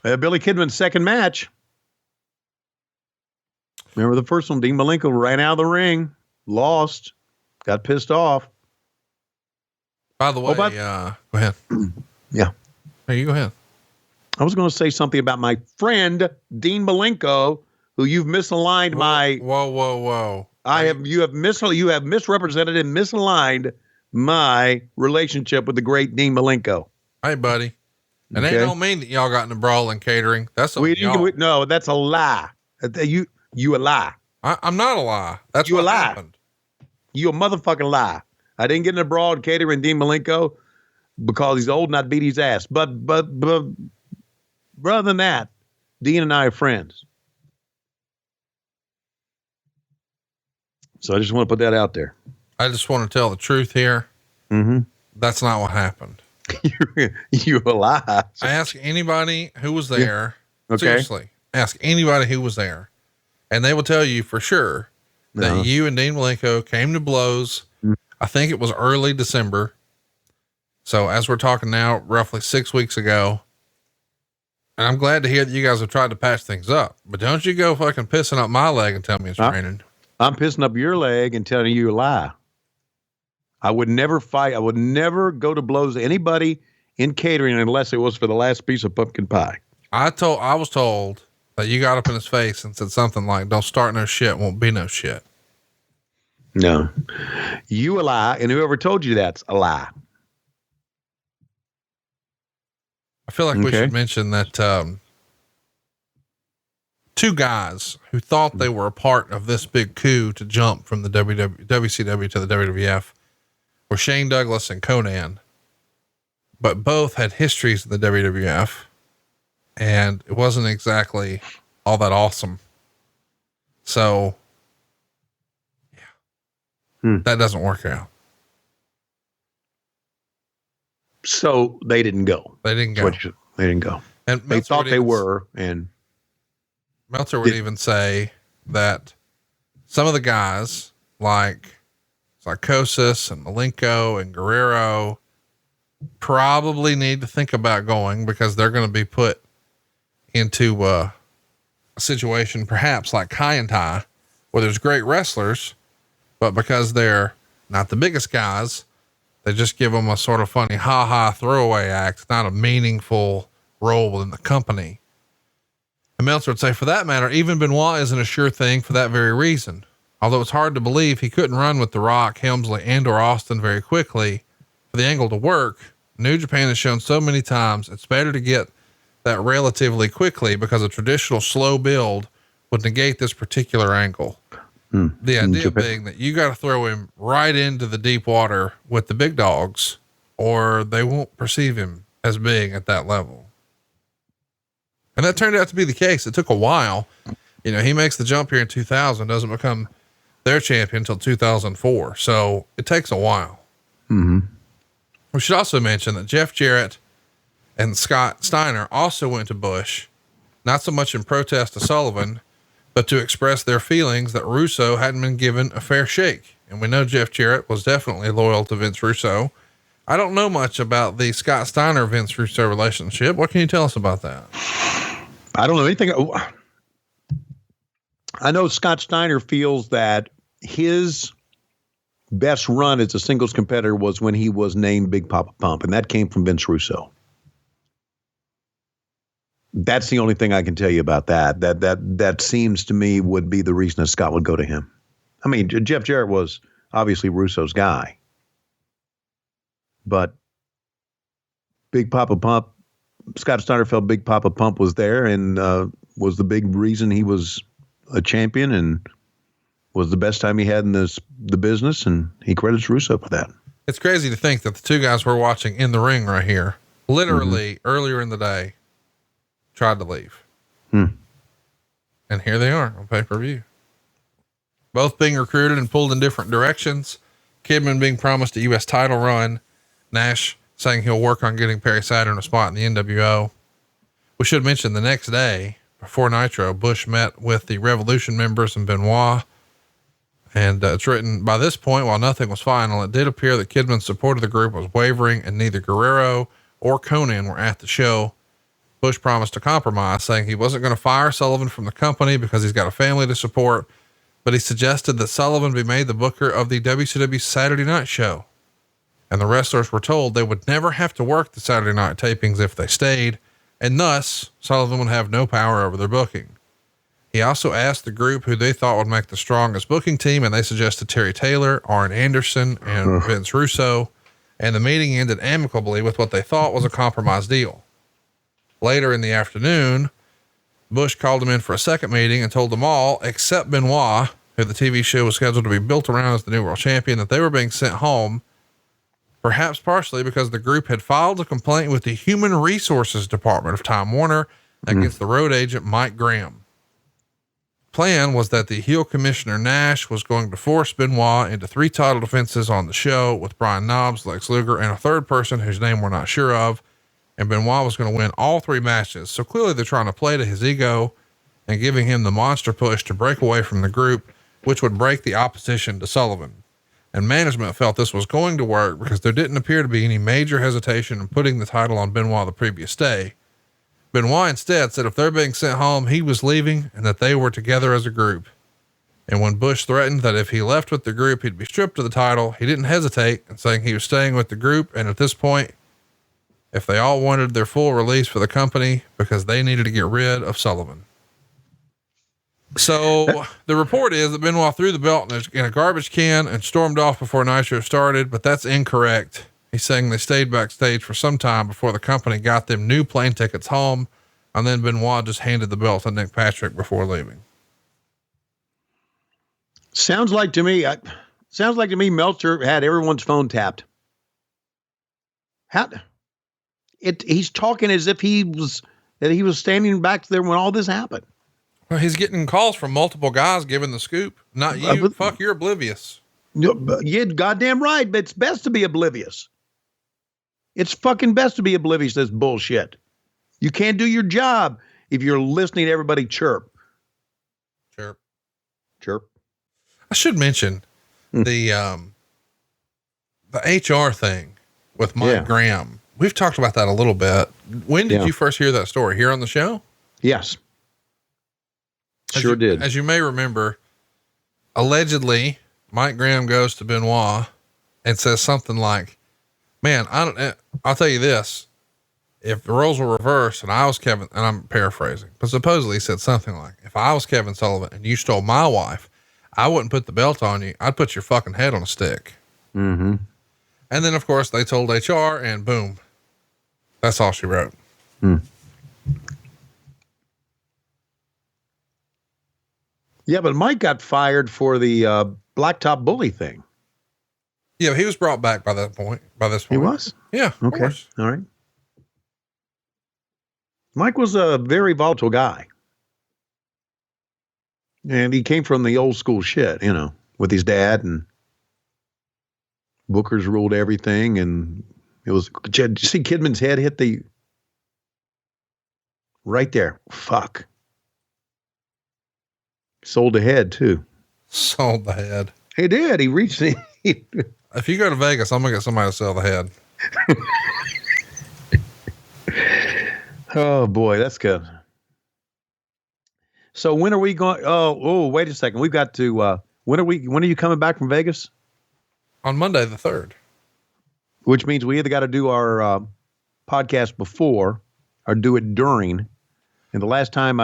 Billy Kidman's second match. Remember the first one? Dean Malenko ran out of the ring, lost, got pissed off. By the way, go ahead. Yeah. Hey, you go ahead. I was going to say something about my friend Dean Malenko, who you've misaligned Whoa. You have misrepresented and misaligned my relationship with the great Dean Malenko. Hey, buddy. And they don't mean that y'all got in a brawl in catering. That's no, that's a lie. You a lie. I'm not a lie. That's you what a lie. happened. You a motherfucking lie. I didn't get in a brawl in catering Dean Malenko because he's old and I'd beat his ass. But rather than that, Dean and I are friends. So I just want to put that out there. I just want to tell the truth here. Mm-hmm. That's not what happened. You a lie. I ask anybody who was there. Yeah. Okay. Seriously, ask anybody who was there, and they will tell you for sure that you and Dean Malenko came to blows. Mm-hmm. I think it was early December. So as we're talking now, roughly 6 weeks ago, and I'm glad to hear that you guys have tried to patch things up, but don't you go fucking pissing up my leg and tell me it's raining. I'm pissing up your leg and telling you a lie. I would never fight. I would never go to blows to anybody in catering unless it was for the last piece of pumpkin pie. I was told that you got up in his face and said something like, "Don't start no shit, won't be no shit." No, you a lie. And whoever told you that's a lie. I feel like we should mention that, two guys who thought they were a part of this big coup to jump from the WCW to the WWF were Shane Douglas and Conan, but both had histories in the WWF, and it wasn't exactly all that awesome. So that doesn't work out. So they didn't go. They didn't go. They didn't go. And they thought they were. And Meltzer would even say that some of the guys like Psychosis and Malenko and Guerrero probably need to think about going because they're going to be put into a situation perhaps like Kai and Tai, where there's great wrestlers, but because they're not the biggest guys, they just give them a sort of funny ha-ha throwaway act, not a meaningful role within the company. And Meltzer would say, for that matter, even Benoit isn't a sure thing for that very reason. Although it's hard to believe he couldn't run with The Rock, Helmsley, and or Austin very quickly for the angle to work. New Japan has shown so many times it's better to get that relatively quickly because a traditional slow build would negate this particular angle. The idea being that you got to throw him right into the deep water with the big dogs, or they won't perceive him as being at that level. And that turned out to be the case. It took a while. You know, he makes the jump here in 2000, doesn't become their champion until 2004. So it takes a while. Mm-hmm. We should also mention that Jeff Jarrett and Scott Steiner also went to Bush, not so much in protest to Sullivan, but to express their feelings that Russo hadn't been given a fair shake. And we know Jeff Jarrett was definitely loyal to Vince Russo. I don't know much about the Scott Steiner Vince Russo relationship. What can you tell us about that? I don't know anything. I know Scott Steiner feels that his best run as a singles competitor was when he was named Big Papa Pump, and that came from Vince Russo. That's the only thing I can tell you about that. That seems to me would be the reason that Scott would go to him. I mean, Jeff Jarrett was obviously Russo's guy, but Big Papa Pump, Scott Steiner felt Big Papa Pump was there and was the big reason he was a champion and was the best time he had in the business, and he credits Russo for that. It's crazy to think that the two guys we're watching in the ring right here, literally earlier in the day, tried to leave. And here they are on pay-per-view. Both being recruited and pulled in different directions. Kidman being promised a U.S. title run. Nash saying he'll work on getting Perry Saturn a spot in the NWO. We should mention the next day, before Nitro, Bush met with the Revolution members and Benoit. And it's written, by this point, while nothing was final, it did appear that Kidman's support of the group was wavering, and neither Guerrero or Conan were at the show. Bush promised to compromise, saying he wasn't going to fire Sullivan from the company because he's got a family to support, but he suggested that Sullivan be made the booker of the WCW Saturday Night Show. And the wrestlers were told they would never have to work the Saturday night tapings if they stayed, and thus Sullivan would have no power over their booking. He also asked the group who they thought would make the strongest booking team, and they suggested Terry Taylor, Arn Anderson, and Vince Russo, and the meeting ended amicably with what they thought was a compromise deal. Later in the afternoon, Bush called them in for a second meeting and told them all, except Benoit, who the TV show was scheduled to be built around as the new world champion, that they were being sent home, perhaps partially because the group had filed a complaint with the Human Resources Department of Time Warner against the road agent Mike Graham. Plan was that the heel commissioner Nash was going to force Benoit into 3 title defenses on the show with Brian Knobbs, Lex Luger, and a third person whose name we're not sure of. And Benoit was going to win all 3 matches. So clearly they're trying to play to his ego and giving him the monster push to break away from the group, which would break the opposition to Sullivan. And management felt this was going to work because there didn't appear to be any major hesitation in putting the title on Benoit the previous day. Benoit instead said if they're being sent home, he was leaving and that they were together as a group. And when Bush threatened that if he left with the group, he'd be stripped of the title, he didn't hesitate in saying he was staying with the group. And at this point, if they all wanted their full release for the company because they needed to get rid of Sullivan. So the report is that Benoit threw the belt in a garbage can and stormed off before Nitro started, but that's incorrect. He's saying they stayed backstage for some time before the company got them new plane tickets home. And then Benoit just handed the belt to Nick Patrick before leaving. Sounds like to me, Meltzer had everyone's phone tapped. He's talking as if he was standing back there when all this happened. Well, he's getting calls from multiple guys giving the scoop. Not you. Fuck, you're oblivious. You're goddamn right, but it's best to be oblivious. It's fucking best to be oblivious to this bullshit. You can't do your job if you're listening to everybody chirp. Chirp. I should mention the HR thing with Mike Graham. We've talked about that a little bit. When did you first hear that story? Here on the show? Yes. Did. As you may remember, allegedly Mike Graham goes to Benoit and says something like, man, I'll tell you this, if the roles were reversed and I was Kevin, and I'm paraphrasing, but supposedly he said something like, if I was Kevin Sullivan and you stole my wife, I wouldn't put the belt on you. I'd put your fucking head on a stick. Mm-hmm. And then of course they told HR and boom, that's all she wrote. Yeah, but Mike got fired for the blacktop bully thing. Yeah, he was brought back by this point. He was? Yeah. Okay. All right. Mike was a very volatile guy. And he came from the old school shit, with his dad, and Booker's ruled everything. And it was, did you see Kidman's head hit the, right there? Fuck. Sold the head too. Sold the head. He did. He reached the, if you go to Vegas, I'm gonna get somebody to sell the head. Oh boy, that's good. So when are we going? Oh, wait a second. We've got to, when are you coming back from Vegas? On Monday, the 3rd. Which means we either got to do our, podcast before or do it during. And the last time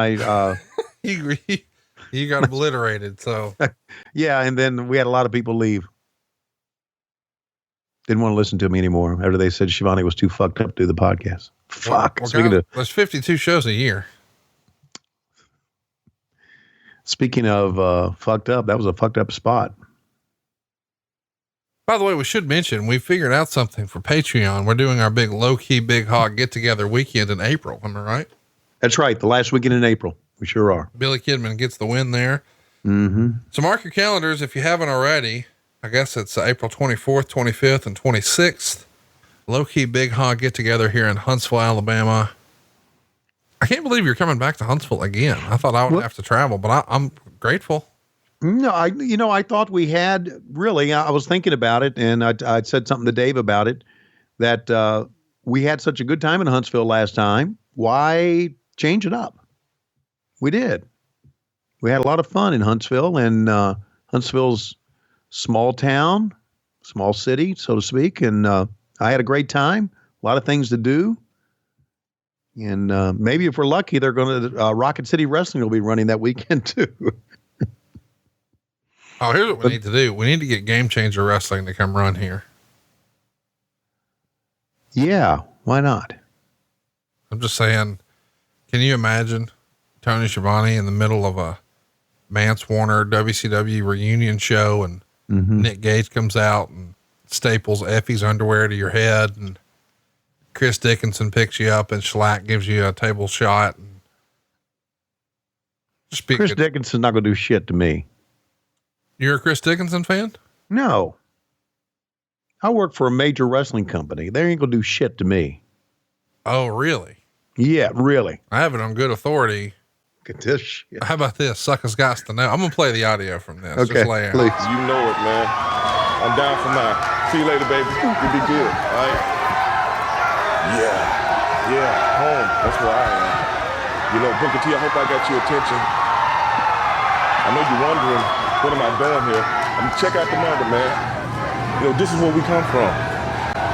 you got obliterated. So yeah. And then we had a lot of people leave. Didn't want to listen to me anymore after they said Schiavone was too fucked up to do the podcast. Fuck. There's 52 shows a year. Speaking of fucked up, that was a fucked up spot. By the way, we should mention, we figured out something for Patreon. We're doing our big low-key Big Hog get-together weekend in April. Am I right? That's right. The last weekend in April. We sure are. Billy Kidman gets the win there. Mm-hmm. So mark your calendars if you haven't already. I guess it's April 24th, 25th, and 26th. Low-key Big Hog get-together here in Huntsville, Alabama. I can't believe you're coming back to Huntsville again. I thought I would have to travel, but I'm grateful. No, I thought we had really, I was thinking about it, and I said something to Dave about it, that we had such a good time in Huntsville last time. why change it up? We did. We had a lot of fun in Huntsville, and Huntsville's small town, small city, so to speak. And I had a great time, a lot of things to do. And maybe if we're lucky, they're going to, Rocket City Wrestling will be running that weekend too. Oh, here's what we need to do. We need to get Game Changer Wrestling to come run here. Yeah, why not? I'm just saying, can you imagine Tony Schiavone in the middle of a Mance Warner WCW reunion show and Nick Gage comes out and staples Effie's underwear to your head and Chris Dickinson picks you up and Schlack gives you a table shot. And Chris Dickinson's not going to do shit to me. You're a Chris Dickinson fan? No. I work for a major wrestling company. They ain't going to do shit to me. Oh, really? Yeah, really. I have it on good authority. Look at this shit. How about this? Suckers got to know. I'm going to play the audio from this. Okay, just lay out. Please. You know it, man. I'm down for mine. See you later, baby. You'll be good, all right? Yeah, home. That's where I am. You know, Booker T, I hope I got your attention. I know you're wondering, what am I doing here? Check out the mother, man. You know, this is where we come from.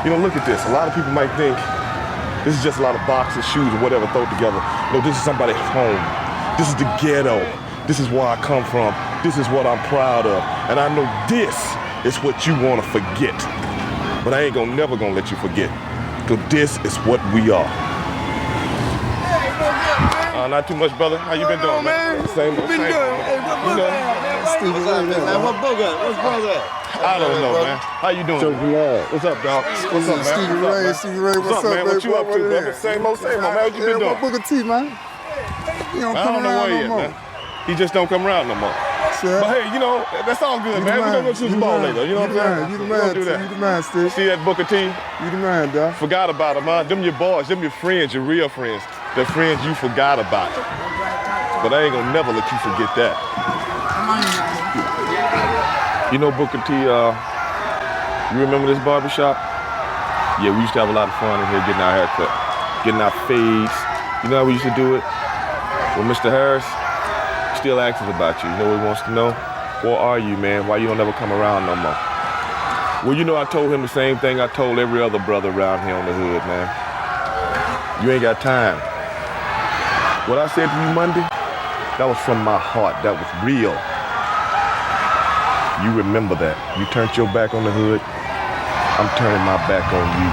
You know, look at this. A lot of people might think this is just a lot of boxes, shoes, or whatever thrown together. No, this is somebody's home. This is the ghetto. This is where I come from. This is what I'm proud of. And I know this is what you want to forget. But I ain't never gonna let you forget. Because this is what we are. Not too much, brother. How you been doing, man? Same old, same old. Hey, what Stevie Ray, man. What's brother? I don't know, man. How you doing? What's up, dog? What's up, man? Stevie Ray, what's up, man? What you up to, brother? Same old, man. How you been doing? Booker T, man. You don't come around no more. Man. He just don't come around no more. Sure. But hey, you know, that's all good, man. We're gonna go shoot the ball later. You know what I'm saying? You the man, you the man, Steve. See that Booker T? You the man, dog. Forgot about him, huh? Them your boys, them your friends, your real friends. The friends you forgot about. But I ain't gonna never let you forget that. You know, Booker T, you remember this barbershop? Yeah, we used to have a lot of fun in here getting our haircut, getting our fades. You know how we used to do it? Well, Mr. Harris still asks us about you. You know what he wants to know? Where are you, man? Why you don't ever come around no more? Well, you know, I told him the same thing I told every other brother around here on the hood, man. You ain't got time. What I said to you Monday, that was from my heart. That was real. You remember that. You turned your back on the hood. I'm turning my back on you.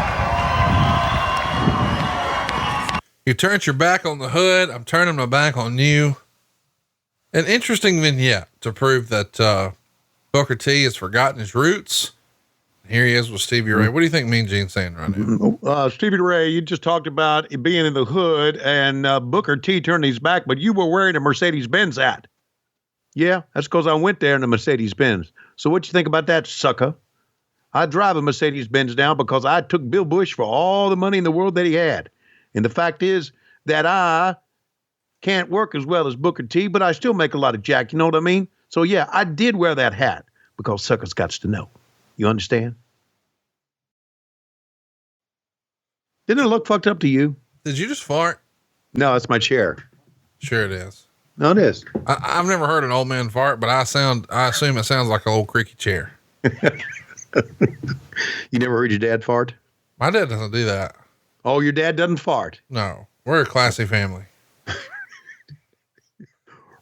You turned your back on the hood. I'm turning my back on you. An interesting vignette to prove that Booker T has forgotten his roots. Here he is with Stevie Ray. What do you think Mean Gene's saying right now? Stevie Ray, you just talked about being in the hood and Booker T turned his back, but you were wearing a Mercedes-Benz hat. Yeah, that's because I went there in a Mercedes-Benz. So what you think about that, sucker? I drive a Mercedes-Benz now because I took Bill Bush for all the money in the world that he had. And the fact is that I can't work as well as Booker T, but I still make a lot of jack. You know what I mean? So yeah, I did wear that hat because suckers got to know. You understand? Didn't it look fucked up to you? Did you just fart? No, it's my chair. Sure it is. No, it is. I've never heard an old man fart, but I assume it sounds like an old creaky chair. You never heard your dad fart? My dad doesn't do that. Oh, your dad doesn't fart? No, we're a classy family.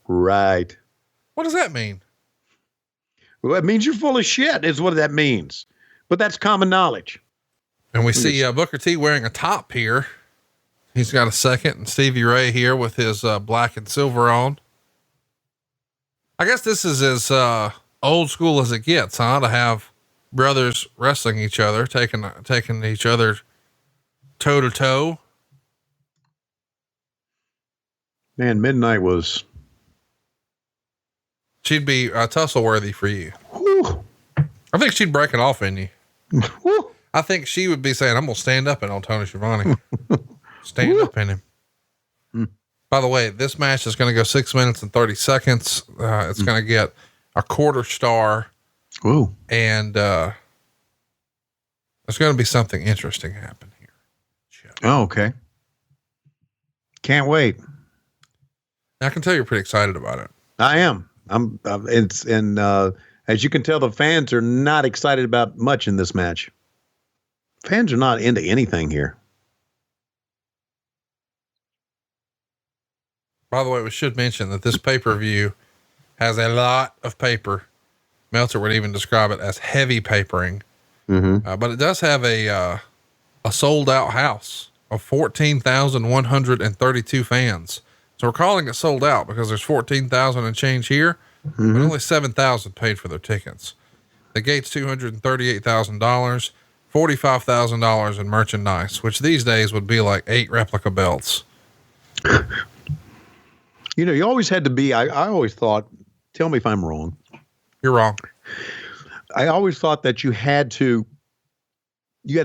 Right. What does that mean? Well, it means you're full of shit is what that means. But that's common knowledge. And we see Booker T wearing a top here. He's got a second, and Stevie Ray here with his black and silver on. I guess this is as old school as it gets, huh? To have brothers wrestling each other, taking each other toe to toe. Man, Midnight was. She'd be tussle worthy for you. Whew. I think she'd break it off in you. Whew. I think she would be saying, I'm going to stand up in on Tony Schiavone. Stand up in him. By the way, this match is going to go 6 minutes and 30 seconds. It's going to get a quarter star. Ooh. And there's going to be something interesting happen here. Oh, okay. Can't wait. I can tell you're pretty excited about it. I am. As you can tell, the fans are not excited about much in this match. Fans are not into anything here. By the way, we should mention that this pay-per-view has a lot of paper. Meltzer would even describe it as heavy papering. But it does have a sold out house of 14,132 fans. So we're calling it sold out because there's 14,000 and change here, but only 7,000 paid for their tickets. The gate's $238,000, $45,000 in merchandise, which these days would be like 8 replica belts. You know, you always had to be, I always thought, tell me if I'm wrong. You're wrong. I always thought that you had to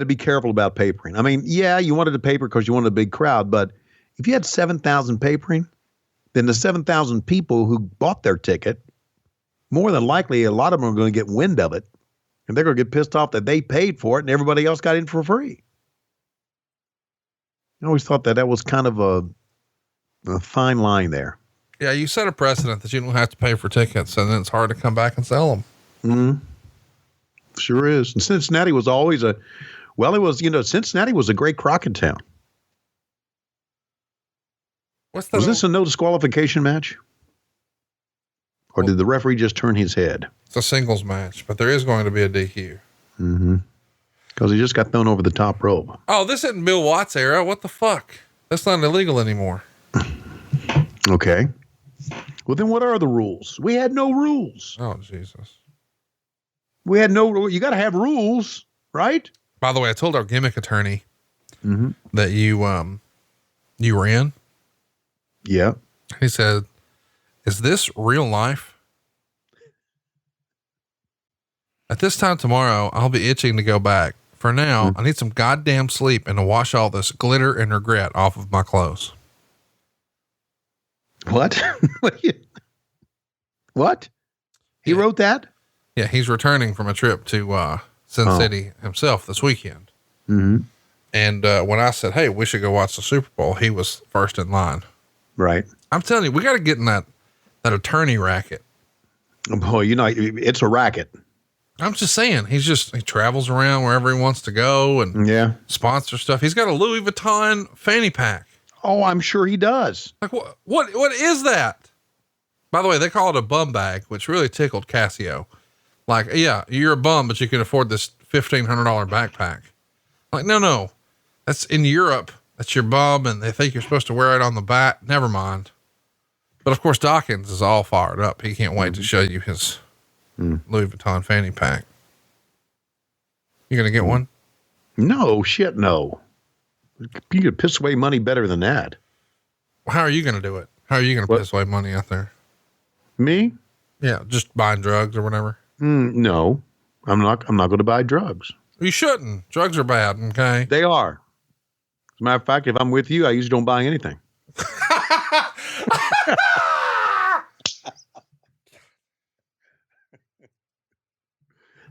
be careful about papering. I mean, yeah, you wanted to paper because you wanted a big crowd, but if you had 7,000 papering, then the 7,000 people who bought their ticket, more than likely, a lot of them are going to get wind of it, and they're going to get pissed off that they paid for it and everybody else got in for free. I always thought that was kind of a fine line there. Yeah, you set a precedent that you don't have to pay for tickets, and then it's hard to come back and sell them. Sure is. And Cincinnati was always Cincinnati was a great Crockett town. Was this a no disqualification match? Or did the referee just turn his head? It's a singles match, but there is going to be a DQ. Because he just got thrown over the top rope. Oh, this isn't Bill Watts era. What the fuck? That's not illegal anymore. Okay. Well, then what are the rules? We had no rules. Oh, Jesus. We had no rule. You got to have rules, right? By the way, I told our gimmick attorney that you were in. Yeah. He said, "Is this real life? At this time tomorrow, I'll be itching to go back. For now, I need some goddamn sleep and to wash all this glitter and regret off of my clothes." What? What? He wrote that? Yeah. He's returning from a trip to, Sin City himself this weekend. And, when I said, "Hey, we should go watch the Super Bowl," he was first in line. Right. I'm telling you, we got to get in that attorney racket. Boy, it's a racket. I'm just saying, he travels around wherever he wants to go and sponsor stuff. He's got a Louis Vuitton fanny pack. Oh, I'm sure he does. Like what is that? By the way, they call it a bum bag, which really tickled Cassio. Like, yeah, you're a bum, but you can afford this $1,500 backpack. Like, no, that's in Europe. That's your bum. And they think you're supposed to wear it on the back. Never mind. But of course, Dawkins is all fired up. He can't wait to show you his Louis Vuitton fanny pack. You going to get one? No, shit, no. You could piss away money better than that. Well, how are you going to do it? How are you going to piss away money out there? Me? Yeah. Just buying drugs or whatever. No, I'm not going to buy drugs. You shouldn't. Drugs are bad. Okay. They are. As a matter of fact, if I'm with you, I usually don't buy anything.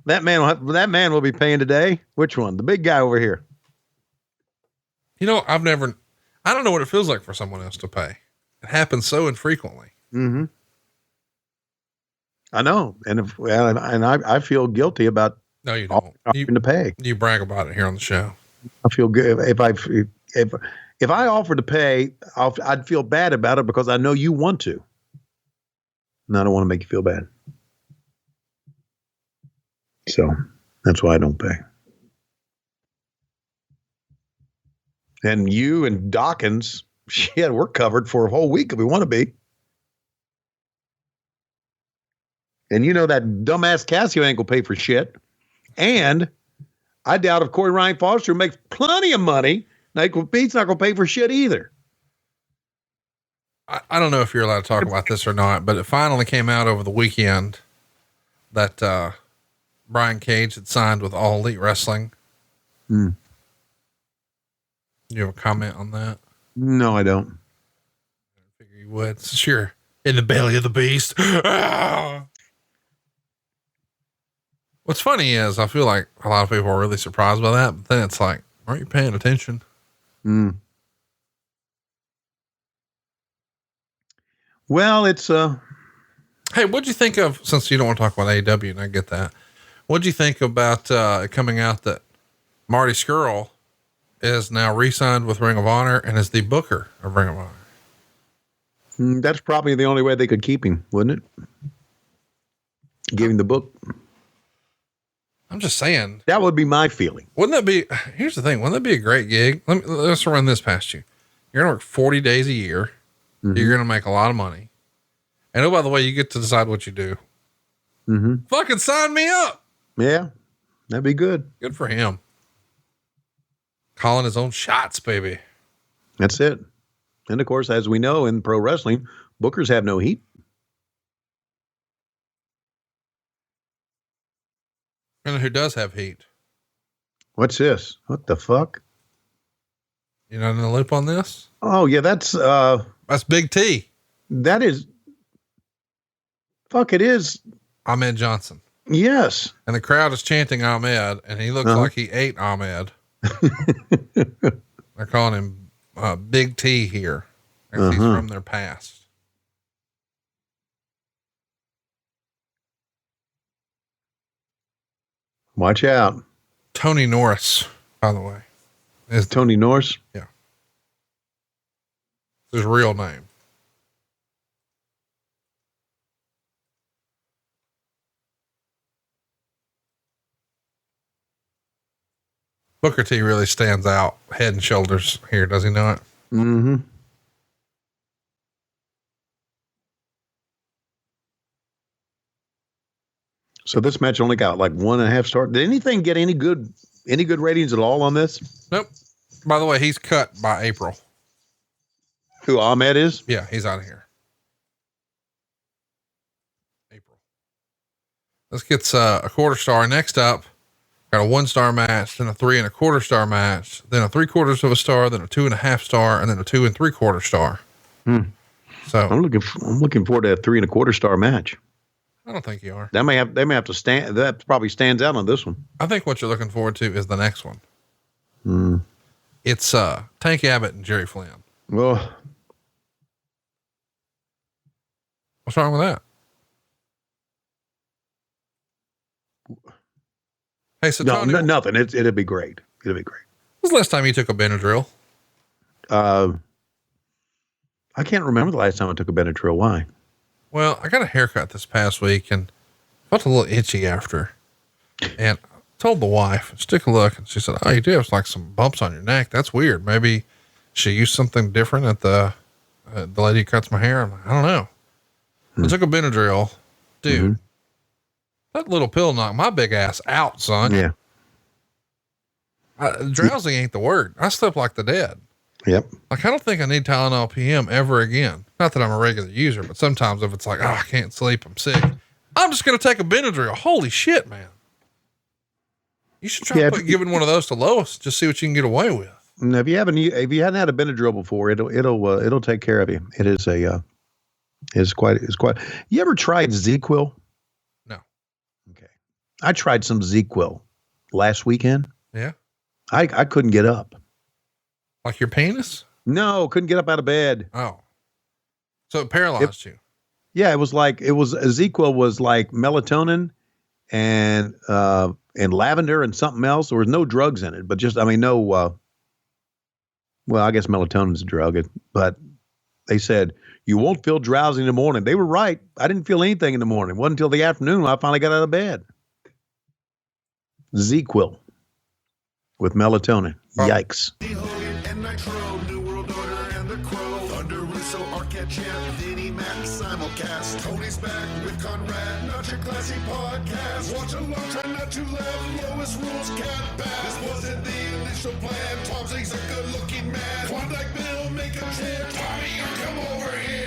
That man will be paying today. Which one? The big guy over here. I don't know what it feels like for someone else to pay. It happens so infrequently. I know. And I feel guilty about no, you don't offering to pay. You brag about it here on the show. I feel good if I offer to pay, I'd feel bad about it because I know you want to. And I don't want to make you feel bad. So that's why I don't pay. And you and Dawkins, shit, we're covered for a whole week if we want to be. And that dumbass Cassio ain't gonna pay for shit. And I doubt if Corey Ryan Foster makes plenty of money, he's not gonna pay for shit either. I don't know if you're allowed to talk about this or not, but it finally came out over the weekend that Brian Cage had signed with All Elite Wrestling. You have a comment on that? No, I don't. I figure you would. Since you're in the belly of the beast. What's funny is I feel like a lot of people are really surprised by that, but then it's like, aren't you paying attention? Well, it's Hey, what'd you think of, since you don't want to talk about AEW, and I get that, what'd you think about it coming out that Marty Scurll is now re-signed with Ring of Honor and is the booker of Ring of Honor? that's probably the only way they could keep him, wouldn't it? Give him the book. I'm just saying. That would be my feeling. Wouldn't that be, here's the thing, wouldn't that be a great gig? Let's run this past you. You're going to work 40 days a year. Mm-hmm. You're going to make a lot of money. And oh, by the way, you get to decide what you do. Mm-hmm. Fucking sign me up. Yeah, that'd be good. Good for him. Calling his own shots, baby. That's it. And of course, as we know in pro wrestling, bookers have no heat. And who does have heat? What's this? What the fuck? You're not in the loop on this? Oh yeah, that's Big T. That is. Fuck, it is. Ahmed Johnson. Yes. And the crowd is chanting Ahmed, and he looks like he ate Ahmed. They're calling him Big T here. He's from their past. Watch out. Tony Norris, by the way. Is Tony Norris? Yeah. His real name. Booker T really stands out head and shoulders here, does he not? Mm-hmm. So this match only got like 1.5 stars. Did anything get any good ratings at all on this? Nope. By the way, he's cut by April. Who Ahmed is? Yeah, he's out of here. April. This gets a 1/4 star. Next up, got a 1-star match, then a 3 1/4 star match, then a 3/4 of a star, then a 2.5 star, and then a 2 3/4 star. So I'm looking forward to a 3 1/4 star match. I don't think you are. They may have to stand. That probably stands out on this one. I think what you're looking forward to is the next one. It's Tank Abbott and Jerry Flynn. Well, what's wrong with that? Hey, so Tony, nothing. It'll be great. It'll be great. When was the last time you took a Benadryl? I can't remember the last time I took a Benadryl. Why? Well, I got a haircut this past week and felt a little itchy after, and I told the wife, she took a look and she said, "Oh, you do have like some bumps on your neck. That's weird. Maybe she used something different at the lady who cuts my hair." I'm like, I don't know. I took a Benadryl, dude. That little pill knocked my big ass out, son. Yeah. Drowsy ain't the word. I slept like the dead. Yep. Like, I don't think I need Tylenol PM ever again. Not that I'm a regular user, but sometimes if it's like, oh, I can't sleep, I'm sick, I'm just going to take a Benadryl. Holy shit, man. You should try giving one of those to Lois. Just see what you can get away with. Now, if you hadn't had a Benadryl before, it'll take care of you. It is it's quite. You ever tried ZQuil? No. Okay. I tried some ZQuil last weekend. Yeah. I couldn't get up. Like your penis? No, couldn't get up out of bed. Oh. So it paralyzed you. Yeah, ZQuil was like melatonin and lavender and something else. There was no drugs in it, but no, well, I guess melatonin's a drug, but they said you won't feel drowsy in the morning. They were right. I didn't feel anything in the morning. It wasn't until the afternoon when I finally got out of bed. ZQuil with melatonin. Yikes. New World Order and the Crow, Thunder Russo, Arquette Champ, Vinnie Mac, simulcast. Tony's back with Conrad, not your classy podcast. Watch along, try not to laugh. Lowest rules, cat back. This wasn't the initial plan. Tom Zigg's a good-looking man. Klondike Bill, make a chant. Tommy, you come over here.